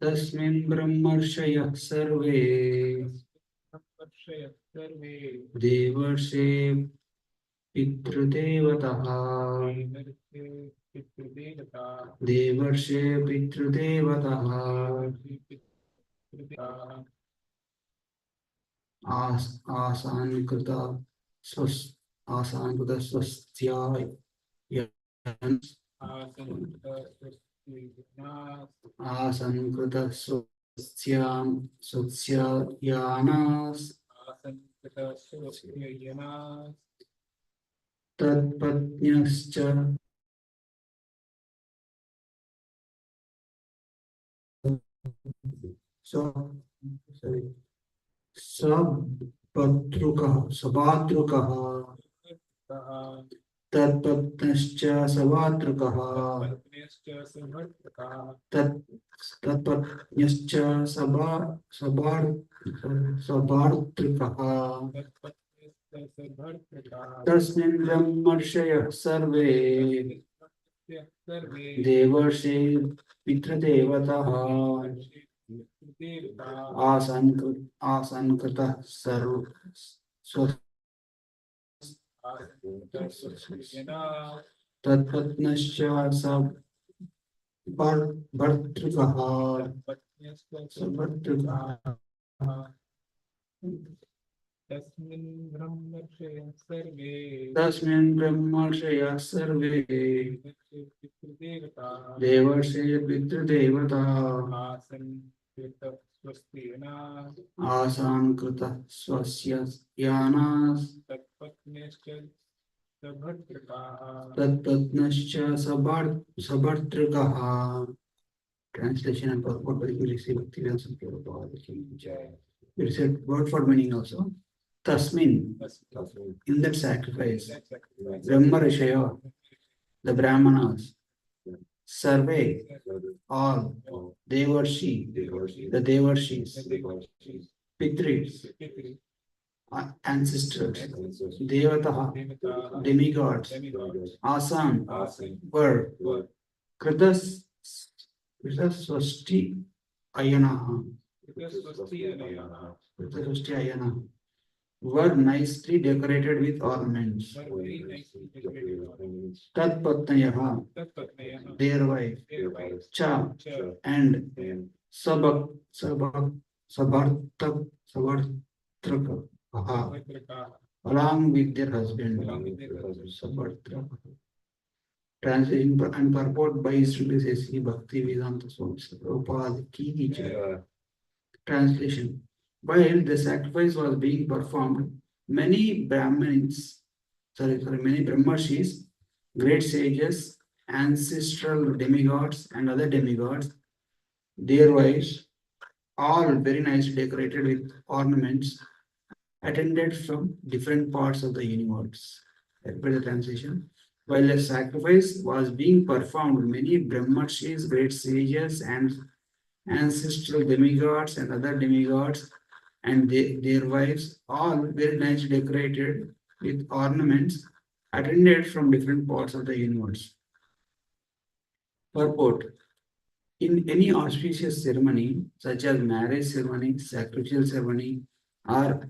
तस्मिन् ब्रह्मर्षयः सर्वे देवर्षे पितृदेवतः देवर्षे पितृदेवतः आसान्कृत आसान्कृत स्वस्त्याय आसंकृत स्वस्यां स्वस्यायानास् तत्पत्न्यश्च सभर्तृकः सभातृकः तत्पत्न्यश्च सभातृकः तत्पत्न्यश्च सभातृकः तस्मिन् ब्रह्मर्षयः सर्वे देवर्षि पितृदेवताः आसन्कृतः तत्पत्न्यश्च भर्तृकः तस्मिन् ब्रह्मर्षयः सर्वे देवर्षि पितृदेवताः आसन्कृतः स्वस्य यानास् तत्पत्न्यश्च सभर्तृकः. Translation and purport by Sri Bhaktivedanta Swami Prabhupada. It said word for meaning also. Tasmin, in that sacrifice, Brahma Rishaya, the Brahmanas, Sarve, all, Devarshi, the Devarshis, Pitris, ancestors, Devataha, demigods, Asan, were, Kritas, Swasti Ayana, were nicely decorated with ornaments. Tatpatnayaha, their wife, Cha, and Sabartraka, along with their husband. Sabartraka. Translation and purport by Sri Bhaktivedanta Swami Prabhupada Ki Jai. Translation. While the sacrifice was being performed, many many Brahmarshis, great sages, ancestral demigods, and other demigods, their wives, all very nicely decorated with ornaments, attended from different parts of the universe. By the translation. While the sacrifice was being performed, many Brahmarshis, great sages, and ancestral demigods and other demigods and their wives, all very nicely decorated with ornaments, attended from different parts of the universe. Purport. In any auspicious ceremony, such as marriage ceremony, sacrificial ceremony, or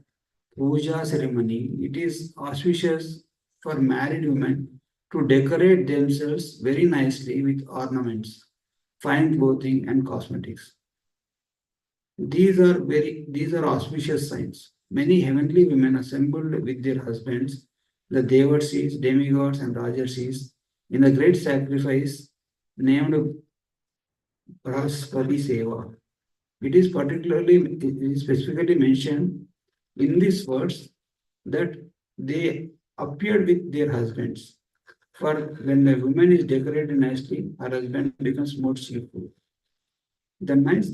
puja ceremony, it is auspicious for married women to decorate themselves very nicely with ornaments, fine clothing, and cosmetics. These are auspicious signs. Many heavenly women assembled with their husbands, the Devarshis, demigods, and Rajarshis, in a great sacrifice named Brahaspati Seva. It is specifically mentioned in these words that they appeared with their husbands. For when a woman is decorated nicely, her husband becomes more cheerful. The nice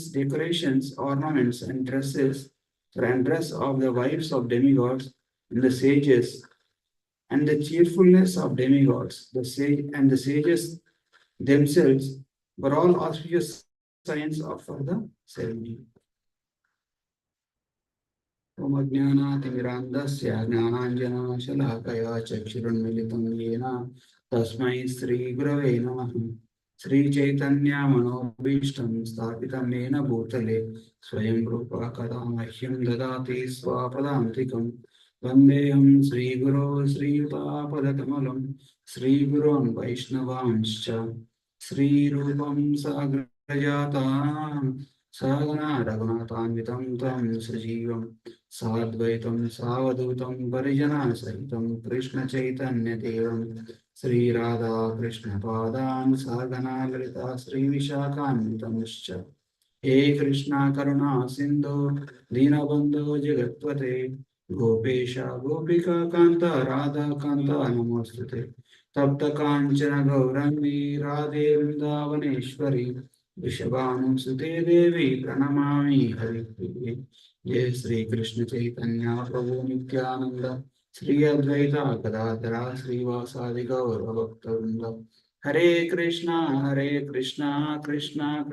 decorations, ornaments, and dresses and dress of the wives of demigods and the sages, and the cheerfulness of demigods, the sages themselves were all auspicious signs of for the ceremony. Omajnanaatimirandasya jnananjana-shalakaya chakshurunmilitam yena tasmai Sri Gurave Namaha. Sri Chaitanya Manobhishtam Sthapitam Yena Bhutale Swayam Rupa Kada Mahyam Dadati Swapadantikam Vandeham Sri Guru Sri Papadakamalam Sri Gurun Vaishnavanscha Sri Rupam Sagrajatam Sagana Raghunathanvitam Tam Sajivam Sadvaitam Savadutam Parijana Sahitam Krishna Chaitanya Devam Sri Radha Krishna Padan Sagana Lalita Sri Vishakanitamscha He Krishna Karuna Sindhu Dinabandhu Jagatpate Gopesha Gopika Kanta Radha Kanta Namostute Tapta Kanchana Gaurangi Radhe Vrindavaneshwari Vrishabhanusute Devi Pranamami Hari Jai Sri Krishna Chaitanya Prabhu Nityananda Sri Advaita Gadadhara Srivasadi Gaura Bhakta Hare Krishna, Krishna Krishna,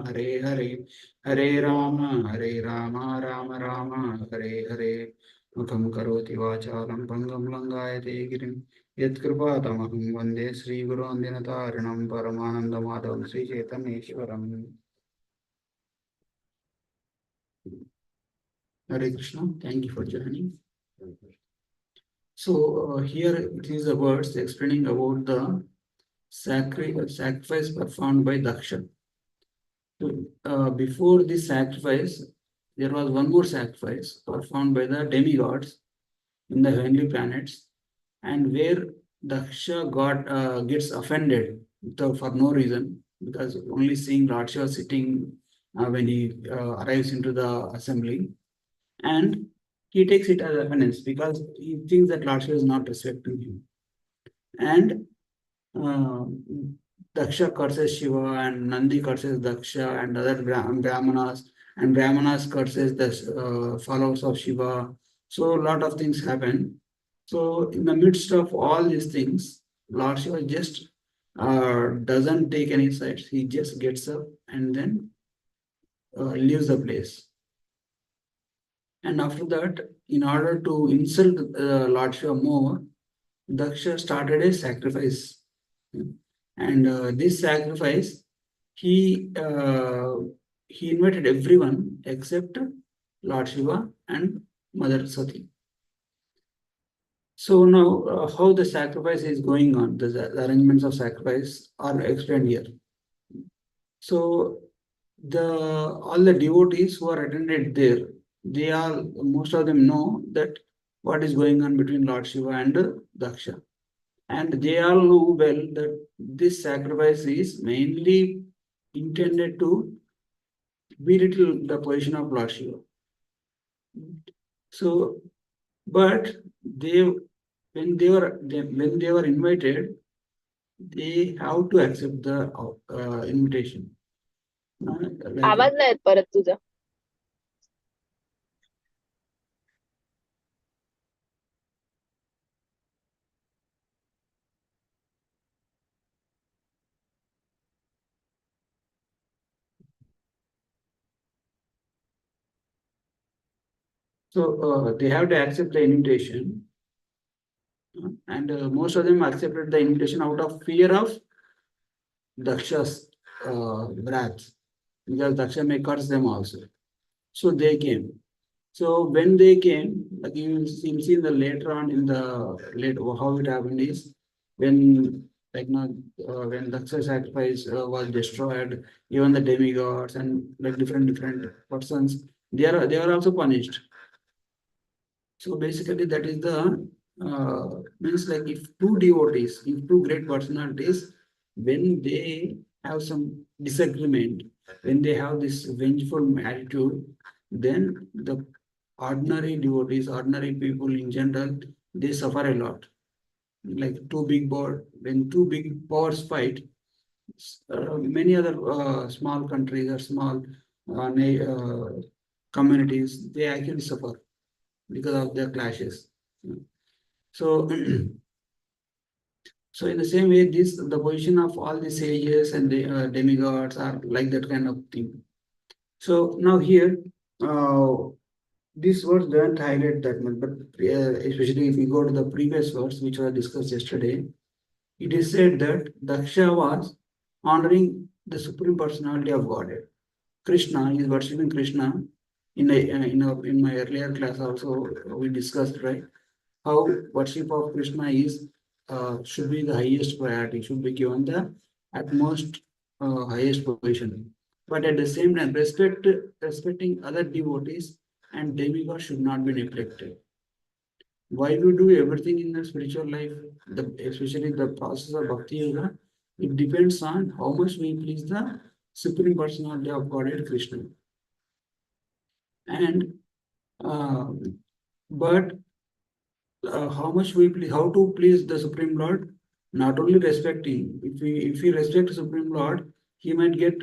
Hare Hare, Hare Rama, Rama Rama, Hare Hare. Mukam karoti vachalam pangam langayate girim. Yat kripa tamaham vande Sri Guru Andinataranam Paramananda Madhavam Sri Chaitanyeshwaram. Hare Krishna, thank you for joining. So here it is the words explaining about the sacrifice performed by Daksha. Before this sacrifice, there was one more sacrifice performed by the demigods in the heavenly planets, and where Daksha gets offended for no reason, because only seeing Lord Shiva sitting when he arrives into the assembly, and he takes it as offense because he thinks that Lord Shiva is not respecting him. And uh, Daksha curses Shiva and Nandi curses Daksha and other Brahmanas, and Brahmanas curses the followers of Shiva. So a lot of things happen. So in the midst of all these things, Lord Shiva just doesn't take any sides. He just gets up and then leaves the place. And after that, in order to insult Lord Shiva more, Daksha started a sacrifice. And this sacrifice, he uh, he invited everyone except Lord Shiva and Mother Sati. So now, how the sacrifice is going on, the arrangements of sacrifice are explained here. So the all the devotees who are attended there, they all most of them know that what is going on between Lord Shiva and Daksha. And they all know well that this sacrifice is mainly intended to belittle the position of Lord Shiva. So, but they when they were invited, they have to accept the invitation. आवाज नाही येत परत तुझा. So they have to accept the invitation, and most of them accepted the invitation out of fear of Daksha's wrath, because Daksha may curse them also. So they came. So when they came, like you'll see in the later on in the later how it happened is when like now when Daksha sacrifice was destroyed, even the demigods and like different persons, they are also punished. So basically, that is the means like if if two great personalities, when they have some disagreement, when they have this vengeful attitude, then the ordinary devotees, ordinary people in general, they suffer a lot. Like when two big powers fight, many other small countries or small communities, they actually suffer because of their clashes. So, so in the same way, the position of all the sages and the demigods are like that kind of thing. So now here, uh, this verse doesn't highlight that much, but especially if we go to the previous verse, which was discussed yesterday, it is said that Daksha was honoring the Supreme Personality of Godhead. Krishna is worshipping Krishna. In my earlier class also we discussed, right, how worship of Krishna is should be the highest priority, should be given the utmost highest position. But at the same time, respecting other devotees and demigods should not be neglected. Why we do everything in the spiritual life, especially the process of bhakti yoga, it depends on how much we please the Supreme Personality of Godhead Krishna. And uh, but how much we how to please the Supreme Lord? Not only respecting. If we respect Supreme Lord, he might get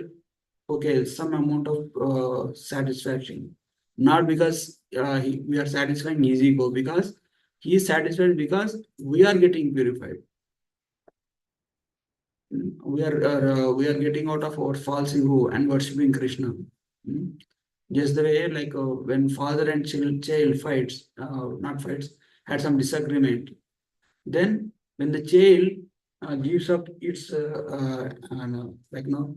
okay some amount of satisfaction. Not because we are satisfying his ego, because he is satisfied because we are getting purified. We are getting out of our false ego and worshipping Krishna. Hmm. Just the way like when father and child fights, not fights, had some disagreement. Then when the child gives up its like no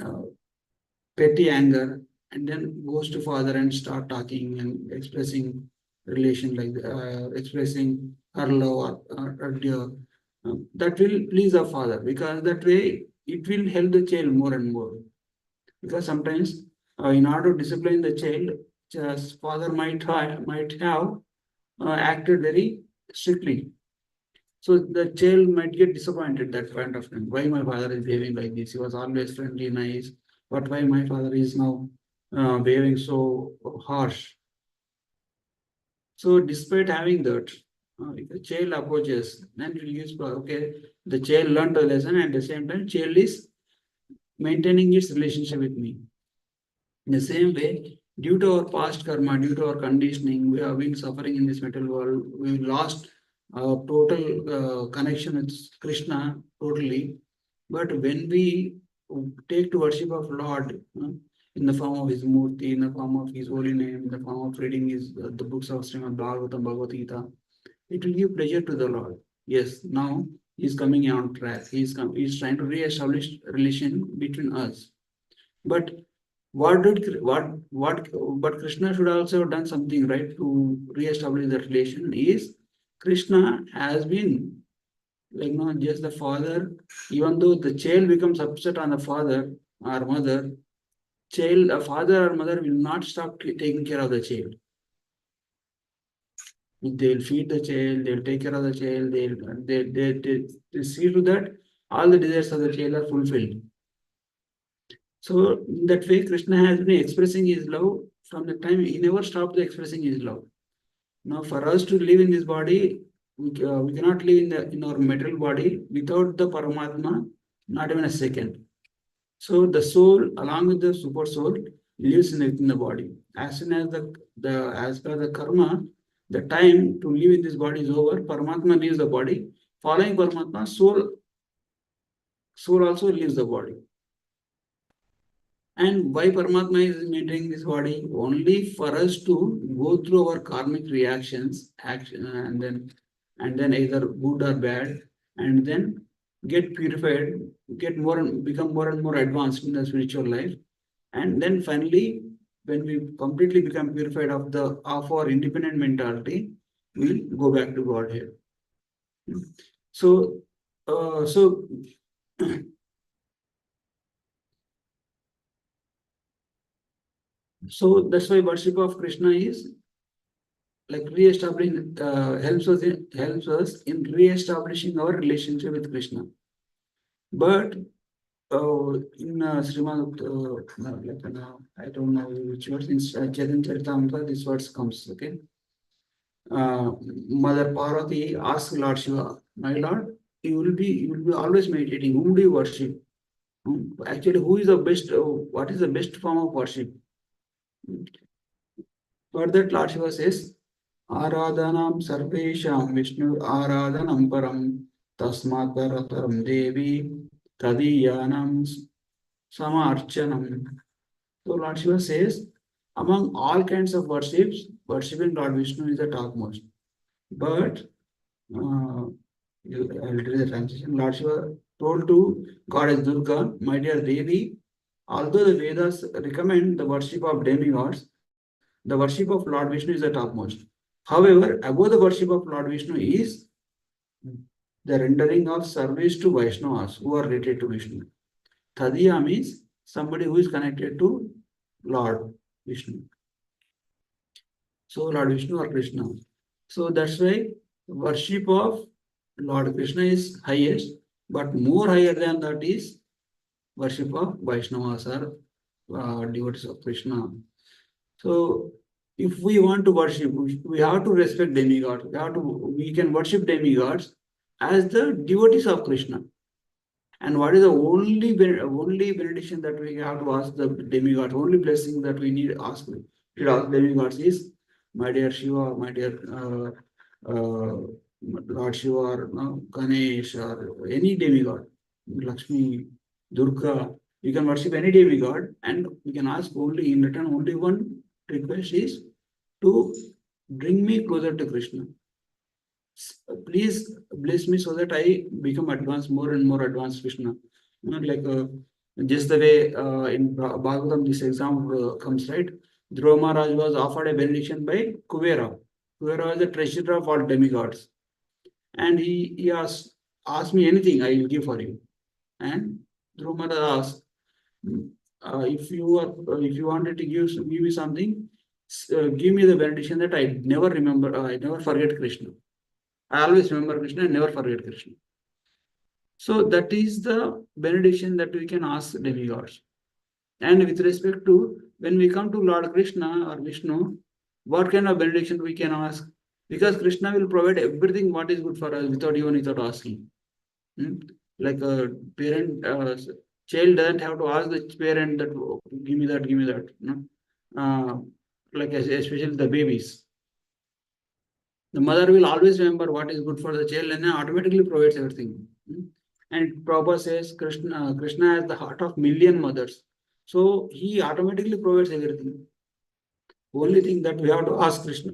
uh, petty anger and then goes to father and start talking and expressing relation like expressing her love or dear, that will please the father, because that way it will help the child more and more. Because sometimes in order to discipline the child, just father might have acted very strictly, so the child might get disappointed that point of time. Why my father is behaving like this? He was always friendly, nice. But why my father is now behaving so harsh? So despite having that, if the child approaches, then it gives okay. The child learned the lesson, and at the same time, child is maintaining its relationship with me. In the same way, due to our past karma, due to our conditioning, we have been suffering in this material world. We lost our total connection with Krishna totally. But when we take to worship of Lord in the form of His Murti, in the form of His holy name, in the form of reading His the books of Srimad Bhagavatam, Bhagavad Gita, it will give pleasure to the Lord. Yes, now He's coming on track. He's trying to re-establish relation between us. But what Krishna should also have done something, right, to re-establish the relation is Krishna has been like not just the father. Even though the child becomes upset on the father or mother, child a father or mother will not stop taking care of the child. They'll feed the child, they'll take care of the child, they see to that all the desires of the child are fulfilled. So in that way, Krishna has been expressing his love from the time he never stopped expressing his love. Now, for us to live in this body, we cannot live in our material body without the Paramatma, not even a second. So the soul, along with the super soul, lives within the body. As soon as the as per the karma, the time to live in this body is over. Paramatma leaves the body. Following Paramatma, soul also leaves the body. And why Paramatma is maintaining this body? Only for us to go through our karmic reactions, action, and then either good or bad, and then get purified, get more and become more and more advanced in the spiritual life, and then finally, when we completely become purified of our independent mentality, we'll go back to Godhead. So, so so that's why worship of Krishna is like re-establishing helps us in re-establishing our relationship with Krishna. But in Srimad, I don't know which verse in Chaitanya Charitamrita this verse comes. Okay, Mother Parvati asks Lord Shiva, "My Lord, you will be always meditating. Whom do you worship? Actually, who is the best? What is the best form of worship?" For that, Lord Shiva says, Aradhanam sarvesham Vishnu aradhanam param tasmat parataram devi tadiyanam samarchanam. So Lord Shiva says, among all kinds of worships, worshipping Lord Vishnu is the topmost. But I'll read the translation. Lord Shiva told to goddess Durga, my dear Devi, although the Vedas recommend the worship of demigods, the worship of Lord Vishnu is the topmost. However, above the worship of Lord Vishnu is the rendering of service to Vaishnavas who are related to Vishnu. Thadiya means somebody who is connected to Lord Vishnu. So Lord Vishnu or Krishna. So that's why worship of Lord Krishna is highest, but more higher than that is worship of Vaishnavas or devotees of Krishna. So if we want to worship, we have to respect demigods. We can worship demigods as the devotees of Krishna. And what is the only benediction that we have to ask the demigods? Only blessing that we need to ask demigods is, my dear Shiva, my dear Lord Shiva, or Ganesh, or any demigod, Lakshmi, Durga. You can worship any demigod, and we can ask only in return. Only one request is to bring me closer to Krishna. Please bless me so that I become advanced, more and more advanced Krishna. Like just the way in Bhagavatam this example comes, right? Dhruva Maharaj was offered a benediction by Kuvera. Kuvera was the treasurer of all demigods. And he asked me anything, I will give for you. And Dhruva Maharaj asked, if you wanted to give me something, give me the benediction that I never remember, I never forget Krishna. I always remember Krishna and never forget Krishna. So that is the benediction that we can ask demigods. And with respect to when we come to Lord Krishna or Vishnu, what kind of benediction we can ask? Because Krishna will provide everything what is good for us without asking. Like a parent, child doesn't have to ask the parent that, "Oh, give me that, give me that." Like especially the babies. The mother will always remember what is good for the child and automatically provides everything. And Prabhupada says Krishna has the heart of million mothers. So he automatically provides everything. Only thing that we have to ask Krishna,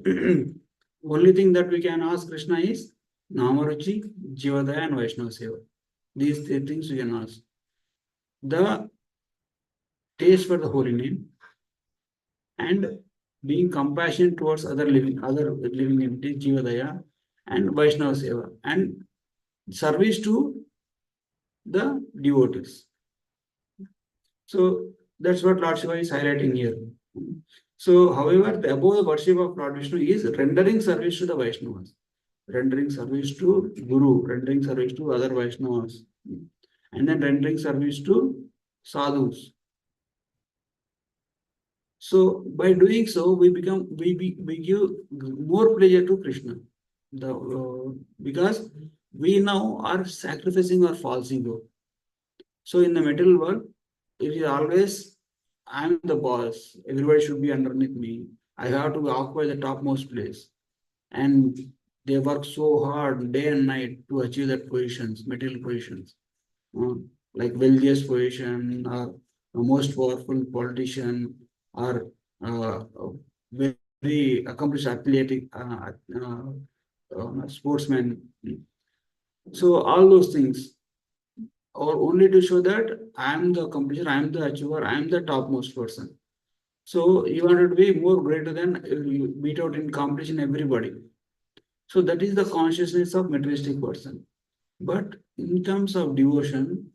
only thing that we can ask Krishna is Namaruchi, Jivadaya, and Vaishnava Seva. These three things we can ask. The taste for the holy name and being compassionate towards other living entities, Jivadaya, and Vaishnava Seva, and service to the devotees. So that's what Lord Shiva is highlighting here. So, however, above the worship of Lord Vishnu is rendering service to the Vaishnavas, rendering service to Guru, rendering service to other Vaishnavas, and then rendering service to sadhus. So, by doing so, we give more pleasure to Krishna. Because we now are sacrificing our false ego. So, in the material world, it is always I'm the boss. Everybody should be underneath me. I have to occupy the topmost place. And they work so hard day and night to achieve that positions, material positions, like wealthiest position, or the most powerful politician, or very accomplished athletic sportsman. So all those things or only to show that I am the accomplisher, I am the achiever, I am the topmost person. So you wanted to be more greater than you beat out in competition everybody. So that is the consciousness of materialistic person. But in terms of devotion,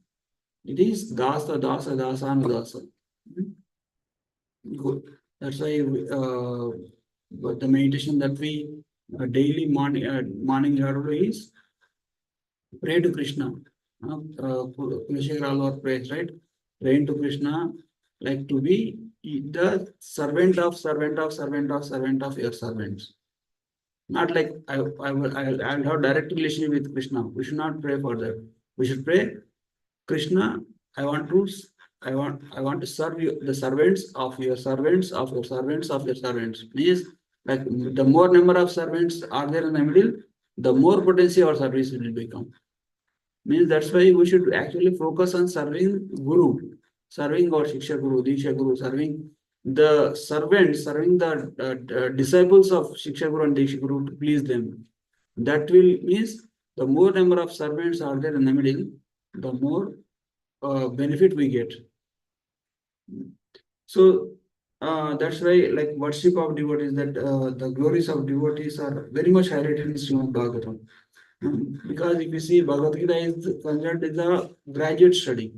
it is dasa, dasa, dasa, and dasa. Good. That's why but the meditation that we daily morning is pray to Krishna. Kuleshekar prays, right? Praying to Krishna, like to be the servant of your servants. Not like I'll have direct relationship with Krishna. We should not pray for that. We should pray, Krishna, I want to serve you, the servants of your servants of your servants of your servants. Means like the more number of servants are there in the middle, the more potency our service will become. Means that's why we should actually focus on serving Guru, serving our Shiksha Guru, Diksha Guru, serving the servants, serving the disciples of Shiksha Guru and Diksha Guru to please them. That will means the more number of servants are there in the middle, the more benefit we get. So that's why, like, worship of devotees, that the glories of devotees are very much highlighted in Srimad Bhagavatam. Because if you see, Bhagavad Gita is considered as a graduate study.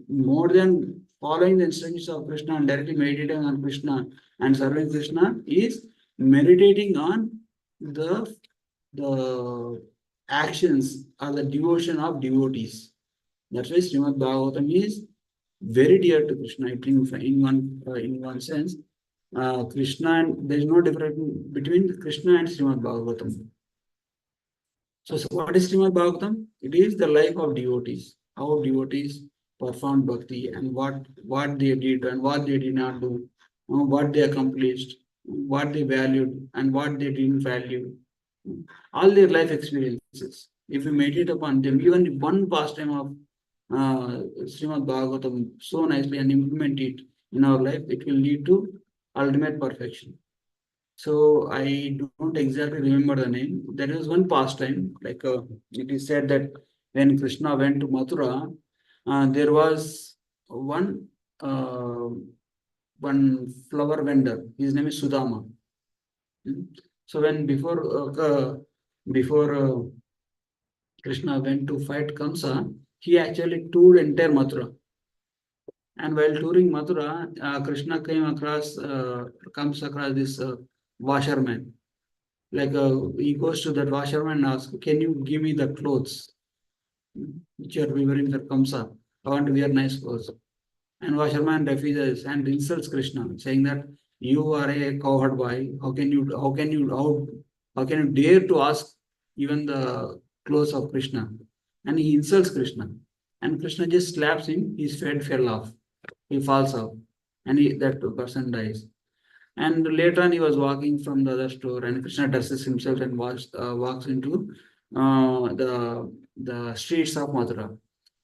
More than following the instructions of Krishna and directly meditating on Krishna and serving Krishna, is meditating on the the actions or the devotion of devotees. That's why Srimad Bhagavatam is very dear to Krishna. In one sense, Krishna, and there is no difference between Krishna and Srimad Bhagavatam. So what is Srimad Bhagavatam? It is the life of devotees, how devotees performed bhakti, and what they did and what they did not do, what they accomplished, what they valued and what they didn't value, all their life experiences. If we meditate upon them, even one pastime of Srimad Bhagavatam so nicely and implement it in our life, it will lead to ultimate perfection. So I don't exactly remember the name. There is one pastime, like it is said that when Krishna went to Mathura, there was one uh, one flower vendor. His name is Sudama. Hmm. So when before Krishna went to fight Kamsa, he actually toured entire Mathura. And while touring Mathura, Krishna comes across this washerman. Like he goes to that washerman and asks, "Can you give me the clothes which you are wearing for Kamsa? I want to wear nice clothes." And washerman refuses and insults Krishna, saying that you are a cowherd boy. How can you dare to ask even the clothes of Krishna? And he insults Krishna. And Krishna just slaps him. His head fell off. He falls off, and that person dies. And later on, he was walking from the other store, and Krishna dresses himself and walks into the streets of Mathura.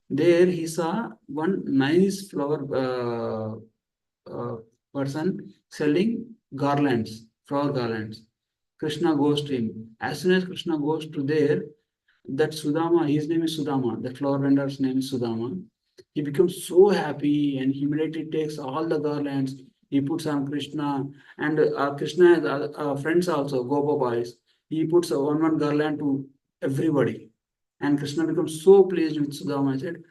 There, he saw one nice flower uh, person selling flower garlands. Krishna goes to him. As soon as Krishna goes to there, that Sudama, his name is Sudama, the flower vendor's name is Sudama. He becomes so happy and he immediately takes all the garlands, he puts on Krishna, and Krishna has friends also, Gopa boys. He puts one garland to everybody. And Krishna becomes so pleased with Sudama. I said,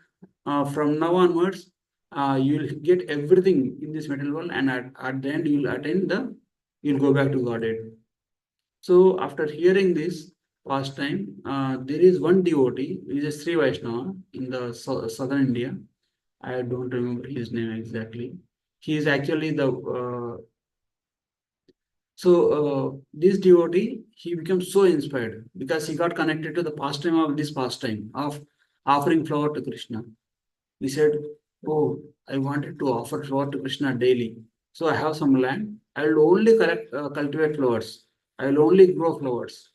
from now onwards, you'll get everything in this material world, and at the end, you'll go back to Godhead. So after hearing this pastime, there is one devotee, he is a Sri Vaishnava in the southern India. I don't remember his name exactly. He is actually this devotee, he becomes so inspired because he got connected to the pastime of offering flower to Krishna. He said, "Oh, I wanted to offer flower to Krishna daily. So I have some land. I will only cultivate flowers. I will only grow flowers."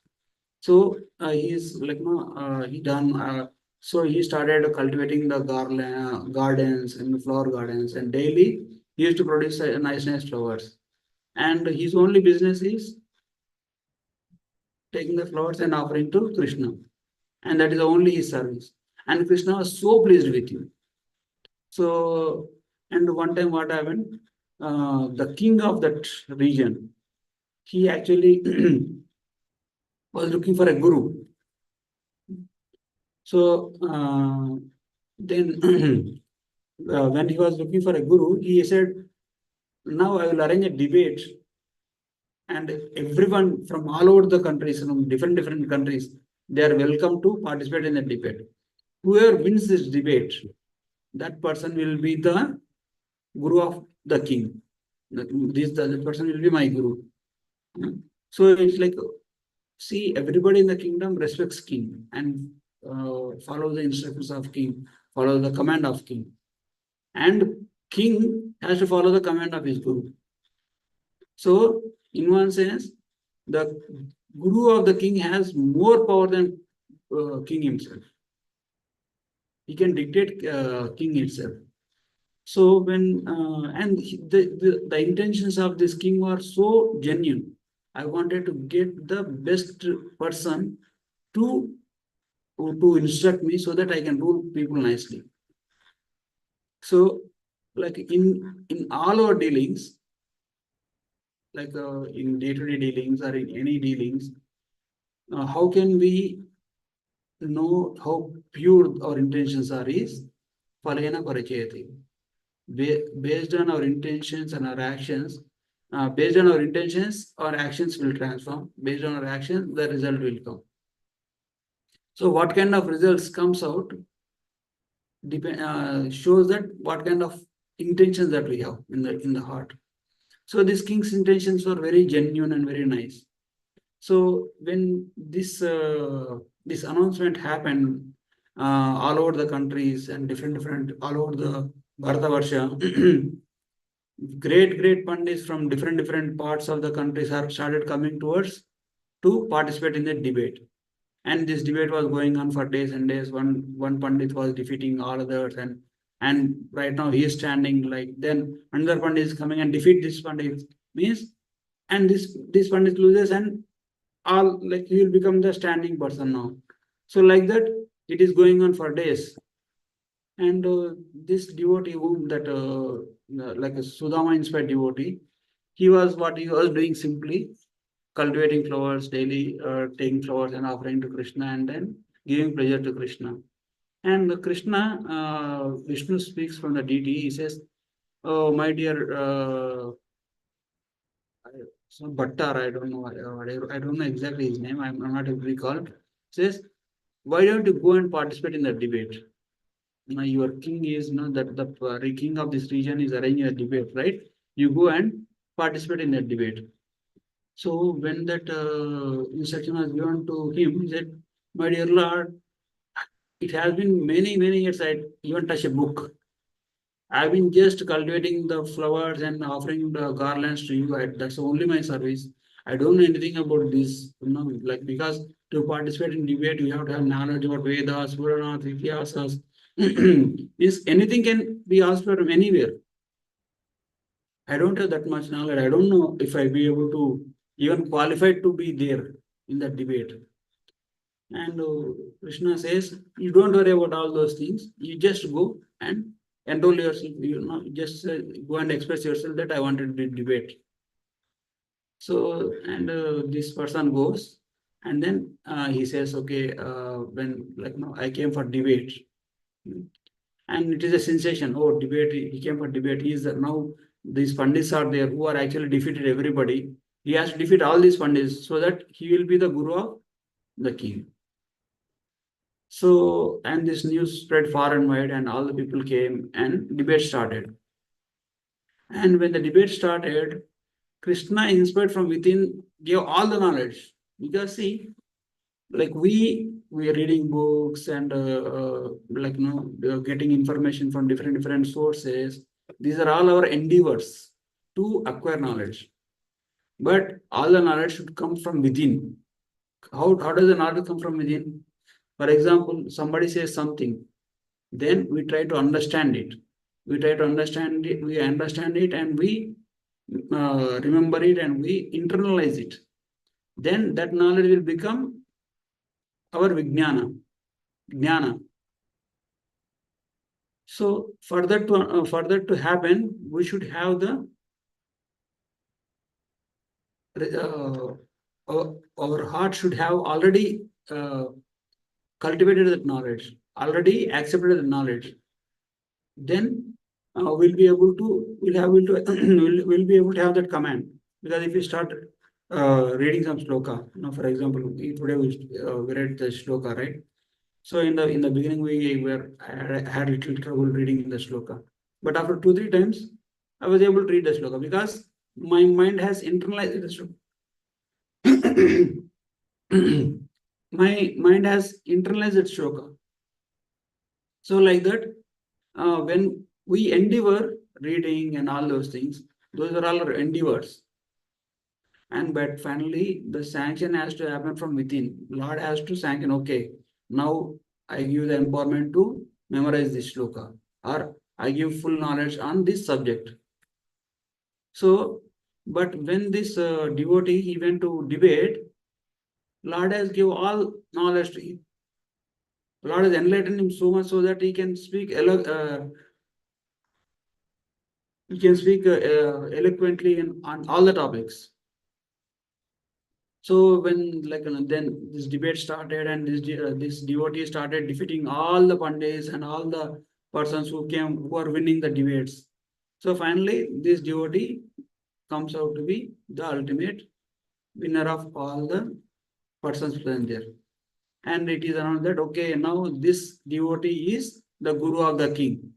So he's like, no, he done. So he started cultivating the gardens and flower gardens, and daily he used to produce nice flowers. And his only business is taking the flowers and offering to Krishna, and that is only his service. And Krishna was so pleased with him. So, and one time what happened? The king of that region, he actually was looking for a guru. So then, when he was looking for a guru, he said, "Now I will arrange a debate, and everyone from all over the countries, from different countries, they are welcome to participate in the debate. Whoever wins this debate, that person will be the guru of the king. The person will be my guru." So it's like, see, everybody in the kingdom respects king and follow the instructions of king, follow the command of king. And king has to follow the command of his guru. So, in one sense, the guru of the king has more power than king himself. He can dictate king itself. So when the intentions of this king were so genuine, I wanted to get the best person to to instruct me so that I can rule people nicely. So, like in all our dealings, like in day-to-day dealings or in any dealings, how can we know how pure our intentions are? Is Palena Parachayati. Based on our intentions and our actions, based on our intentions, our actions will transform. Based on our actions, the result will come. So, what kind of results comes out shows that what kind of intentions that we have in the heart. So, this king's intentions were very genuine and very nice. So, when this announcement happened all over the countries and different all over the Bharatavarsha, great pandits from different parts of the countries have started coming towards to participate in the debate. And this debate was going on for days and days. One pandit was defeating all others, and right now he is standing, like then another pandit is coming and defeat this pandit, means, and this pandit loses, and all, like, he will become the standing person now. So like that it is going on for days. And this devotee whom that like a Sudama inspired devotee, he was doing simply cultivating flowers daily, taking flowers and offering to Krishna, and then giving pleasure to Krishna. And Krishna, Vishnu speaks from the deity. He says, "Oh, my dear, some Bhattar, I don't know, I don't know exactly his name. I'm not able to recall." Says, "Why don't you go and participate in the debate? Now your king is, that the king of this region is arranging a debate, right? You go and participate in that debate." So when that instruction was given to him, he said, "My dear Lord, it has been many years I even touch a book. I've been just cultivating the flowers and offering the garlands to you. That's only my service. I don't know anything about this, like, because to participate in debate, you have to have knowledge about Vedas, Puranas, Ityasas. Is anything can be asked from anywhere. I don't have that much knowledge. I don't know if I be able to even qualified to be there in that debate." And Krishna says, "You don't worry about all those things. You just go and enroll yourself. Just go and express yourself that I wanted to debate." So, and this person goes, and then he says, "Okay, when, like, no, I came for debate." And it is a sensation. Oh, debate! He came for debate. He is now, these pandits are there who are actually defeated everybody. He has to defeat all these pandits so that he will be the guru of the king. So, and this news spread far and wide, and all the people came, and debate started. And when the debate started, Krishna, inspired from within, gave all the knowledge. Because see, like we are reading books and like, getting information from different sources. These are all our endeavors to acquire knowledge. But all the knowledge should come from within. How does the knowledge come from within? For example, somebody says something, then we try to understand it. We understand it, and we remember it, and we internalize it. Then that knowledge will become our jnana. So for that to happen, we should have the our heart should have already cultivated that knowledge, already accepted the knowledge. Then we'll have to we'll be able to have that command. Because if you start reading some shloka, for example, today we read the shloka, right? So in the beginning we were had little trouble reading the shloka, but after 2 3 times I was able to read the shloka because my mind has internalized the shloka. My mind has internalized that shloka. So like that, when we endeavor reading and all those things, those are all our endeavors. And but finally, the sanction has to happen from within. Lord has to sanction. Okay, now I give the empowerment to memorize this shloka, or I give full knowledge on this subject. So, but when this devotee he went to debate, Lord has give all knowledge to him. Lord has enlightened him so much so that he can speak eloquently on all the topics. So when then this debate started, and this devotee started defeating all the pandits and all the persons who are winning the debates. So finally, this devotee comes out to be the ultimate winner of all the persons present there. And it is announced that okay, now this devotee is the guru of the king.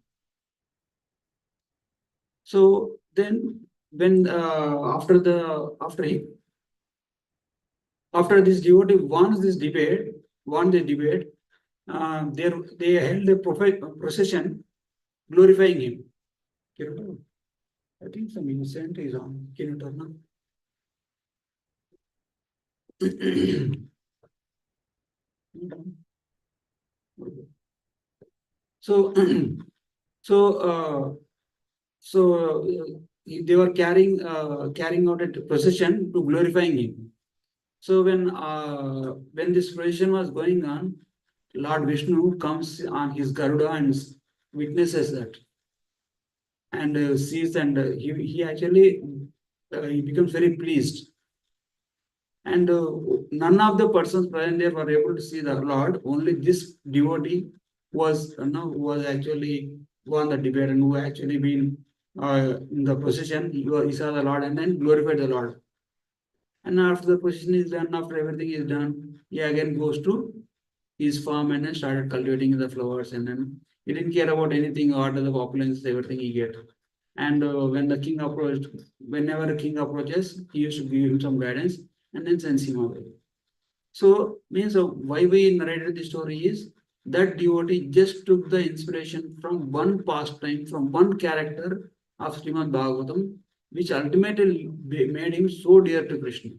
So then when after this devotee won the debate, they held a procession glorifying him. Can you turn? I think some innocent is on. Can you turn on? So, so, they were carrying out a procession to glorifying him. So when this procession was going on, Lord Vishnu comes on his Garuda and witnesses that, and sees, and he actually he becomes very pleased. And none of the persons present there were able to see the Lord. Only this devotee was actually won the debate, and who actually been in the procession. He saw the Lord and then glorified the Lord. And after the procession is done, after everything is done, he again goes to his farm and then started cultivating the flowers. And then he didn't care about anything, what the opulence, everything he get. And whenever a king approaches, he used to give him some guidance and then sends him away. So means why we narrated the story is that devotee just took the inspiration from one pastime, from one character of Srimad Bhagavatam, which ultimately made him so dear to Krishna.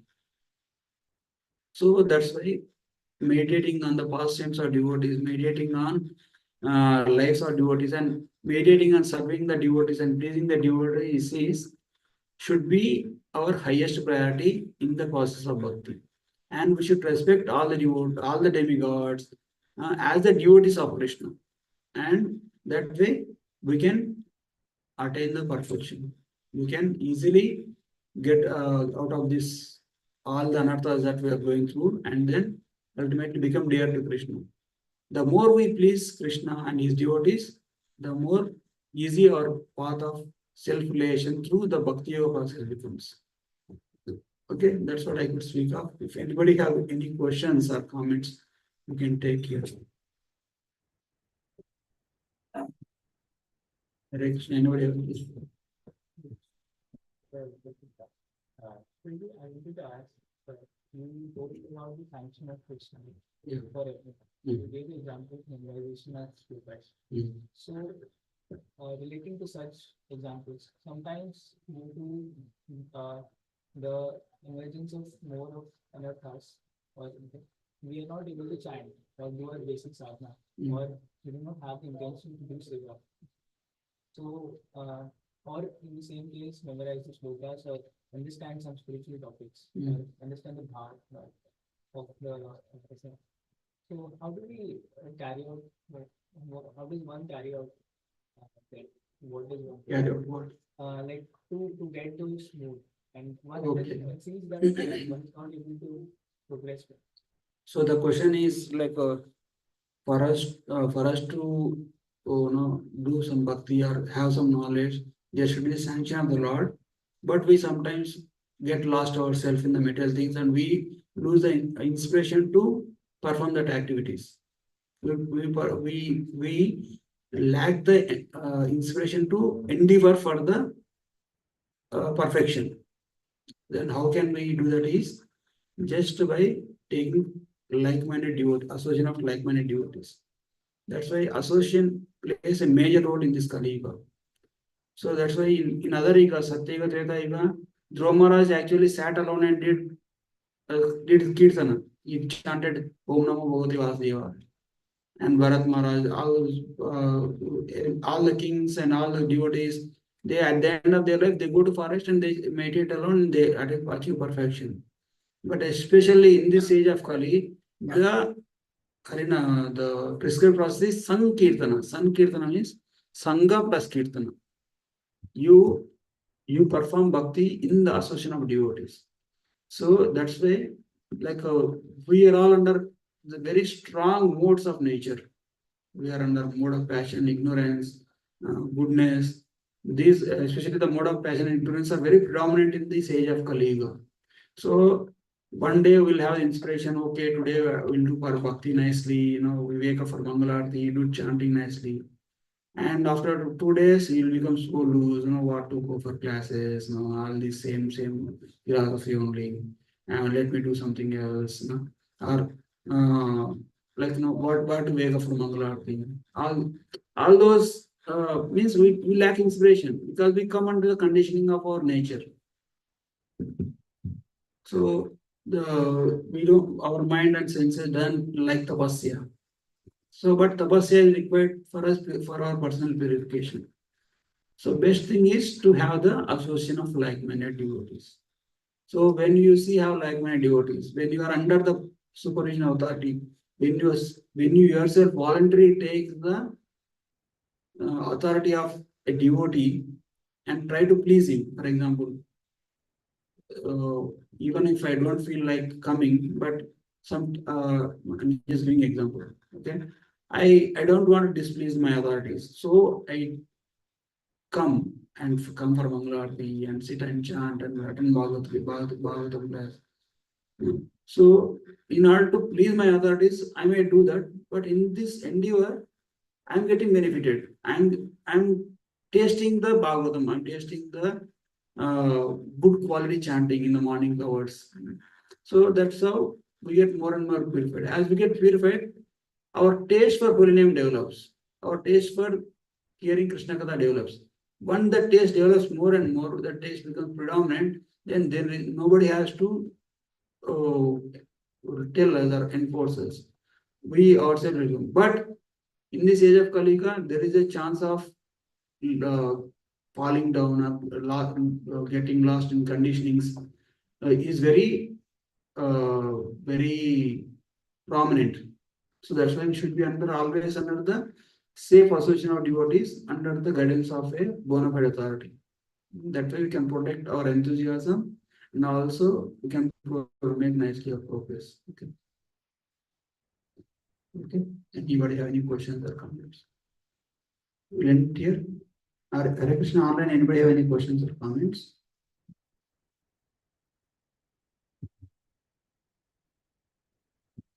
So that's why meditating on the pastimes of devotees, meditating on lives of devotees, and meditating on serving the devotees and pleasing the devotees should be our highest priority in the process of bhakti. And we should respect all the demigods as the devotees of Krishna. And that way we can attain the perfection. We can easily get out of this all the anarthas that we are going through, and then ultimately become dear to Krishna. The more we please Krishna and his devotees, the more easy our path of self-realization through the bhakti yoga process becomes. Okay, that's what I could speak of. If anybody have any questions or comments, you can take here. Hare Krishna, anybody have any? Maybe I wanted to ask, you told about the sanction of Krishna Yeah. for everything. Mm. You gave the example of memorization as stupid. Mm. So, relating to such examples, sometimes due to the emergence of more of anarthas, or we are not able to chant or do our basic sadhana, or we do not have the intention to do seva. So, or in the same case, memorize the slokas or understand some spiritual topics, or understand the bhav of the saint. So, how do we carry out? How does one carry out that? What does one Carry out what? like to get to smooth, and one Okay. it seems that one is not able to progress. So the question is like for us to do some bhakti or have some knowledge, there should be the sanction of the Lord. But we sometimes get lost ourselves in the material things, and we lose the inspiration to perform that activities. We lack the inspiration to endeavor for the perfection. Then how can we do that is just by taking like-minded devotees, association of like-minded devotees. That's why association plays a major role in this Kali Yuga. So that's why in other yugas, Satya Yuga, Treta Yuga, Dhruva Maharaj actually sat alone and did Kirtana. He chanted Om Namo Bhagavate Vasudeva. And Bharat Maharaj, all the kings and all the devotees, they at the end of their life, they go to forest and they meditate alone and they achieve perfection. But especially in this age of Kali, the Arena, the prescribed process is Sankirtana. Sankirtana means Sangha plus Kirtana. You you perform bhakti in the association of devotees. So that's why, like we are all under the very strong modes of nature. We are under mode of passion, ignorance, goodness. These, especially the mode of passion and ignorance, are very predominant in this age of Kali Yuga. So one day we'll have inspiration. Okay, today we'll do for bhakti nicely. We wake up for Mangalarti, do chanting nicely. And after 2 days, you'll become so loose, what to go for classes, all the same philosophy only. And let me do something else, or like, what to wake up for Mangalarti. All those means we lack inspiration because we come under the conditioning of our nature. So we don't, our mind and senses done like tapasya. So, but tapasya is required for us for our personal purification. So best thing is to have the association of like-minded devotees. So when you see how like-minded devotees, when you are under the supervision of authority, when you yourself voluntarily take the authority of a devotee and try to please him. For example, uh, even if I don't feel like coming, but I'm just giving example. Okay, I don't want to displease my authorities, so I come for Mangalarti and sit and chant and attend Bhagavatam class. So, in order to please my authorities, I may do that, but in this endeavor, I'm getting benefited. I'm tasting the Bhagavatam. I'm tasting the good quality chanting in the morning hours. So that's how we get more and more purified. As we get purified, our taste for holy name develops. Our taste for hearing Krishna Katha develops. When the taste develops more and more, the taste becomes predominant, then nobody has to tell us or enforce us. We ourselves will do. But in this age of Kalika, there is a chance of uh, falling down, getting lost in conditionings is very prominent. So that's why we should be always under the safe association of devotees under the guidance of a bona fide authority. That way we can protect our enthusiasm and also we can make nicely of progress. Okay. Okay. Anybody have any questions or comments? We'll end here. Hare Krishna online. Anybody have any questions or comments?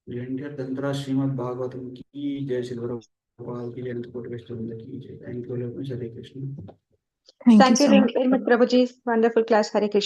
We'll end here. Tantra Srimad Bhagavatam ki jai, Shri Prabhupada ki jai, and Koti Vaishnava ki jai. Thank you very much. Hare Krishna. Thank you very much, Prabhuji. Wonderful class. Hare Krishna.